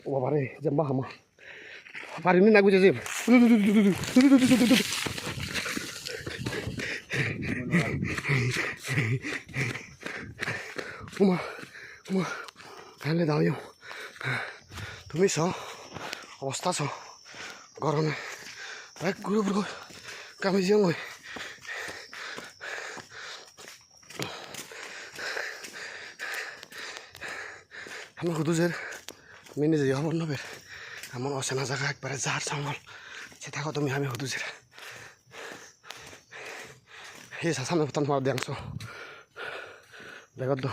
오 바래 잠바 하마 바리는 나고 제제 ওমা ওমা তাহলে দাঁড়িও তুমি চ অবস্থা চ গরমে এক ঘুরে ঘুরে কামিয়ে মই আমি হুদুজের মিনি যে হবর নবের এমন অচেনা জায়গা একবারে জাহার জঙ্গল সে থাকো তুমি আমি হুদুজের এই সামনে ভুটান পাওয়া দেংশ দেখো তো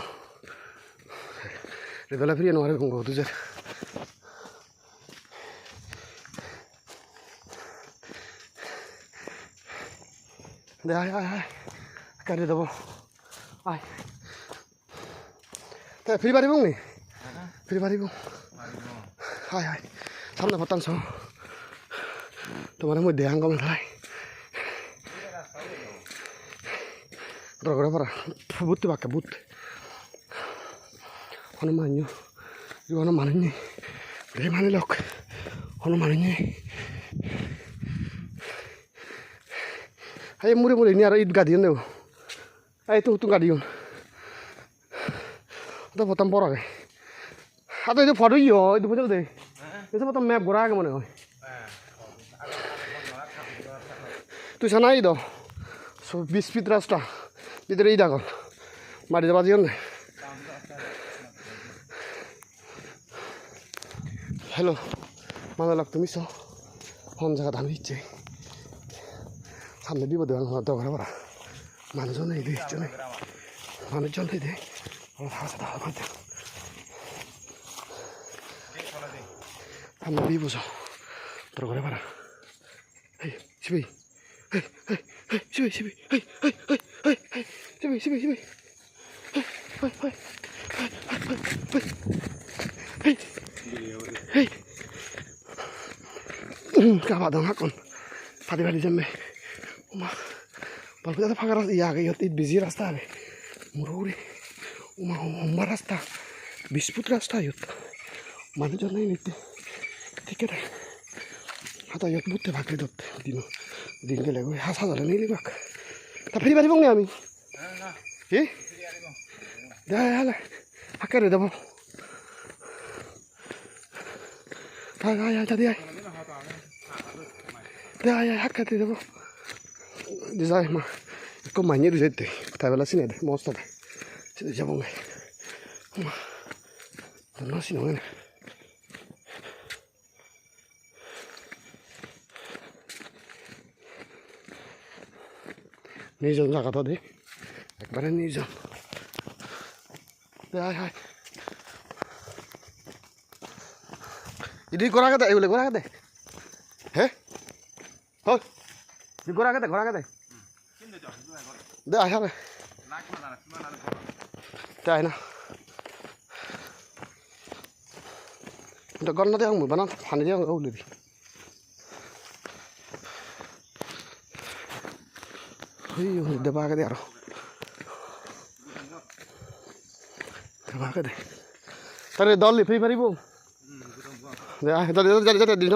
রেবেলা ফিরিয়ে নোয়ারে গঙ্গ হুদুজের দে আয় আয় আয় কাটিয়ে দেবো আয় তা ফিরি পারিব নি ফিরি পারিব আয় আয় সামনে ভুটান চ তোমার মধ্যে হাঙ্গম ঠাই রগড়া পারা বুঝতে পাকে বুঝতে হনুমান জীবন মানিনি রে মানি লোক হনুমানিনি এই মুড়ে মুড়ে নিয়ে আর ঈদ গাড়ি নেব এই তো তুই গাড়ি তো প্রথম পড়া গে আর তো এই ফটো ইয়ে হয় বুঝলো দে এই প্রথম ম্যাপ ঘোরা আগে মনে হয় তুই সানাই দাও 20 ফিট রাস্তা ভিতরে এই দেখো মাটিতে বাজি না হ্যালো মামা লাগ তুমি চ হন জায়গা ধান দিচ্ছে সামনে বিপদে দরকার পড়া মানুষজন এই দিচ্ছে মানুষজন এই দে সামনে বিপদ দরকার পড়া এই শিবি শিবি শিবি শিবি শিবি শিবি কাবা দং হাকন ফাটি ফাটি যাবে ওমা বালপুজাতে ফাঁকা রাস্তা ইয়া আগে ইয়ত বিজি রাস্তা আগে মুরুরি ওমা হোম্বা রাস্তা 20 ফুট রাস্তা ইয়ত মানুষজন নাই নিতে ঠিক আছে হাতা ইয়ত বুঝতে ভাগলে ধরতে দিন গেলে হাস হাজারে নিলি বাক তা ফিরি পারিব নি আমি কি দেখ হাকারে দেব আয় আয় আয় দাদি আয় দে আয় আয় হাকাতে দেব যাই মা একটু মাইনে দিয়ে যেতে তাই বেলা চিনে দে মস্ত দে চিনে যাব না না চিনে না নির্জন জায়গাটা দে একবারে নির্জন দে আয় আয় ইদি গোড়া দে এগুলো গোড়া দে হ্যাঁ হল গোড়া দে দে আয় হবে তাই না এটা গন্না দিয়ে মুই বানা ফানি দিয়ে উলে দি হই দেবা আগে দে আরো দেবা আগে দে তারে দল ফ্রি পারিব দে আয় দে দিন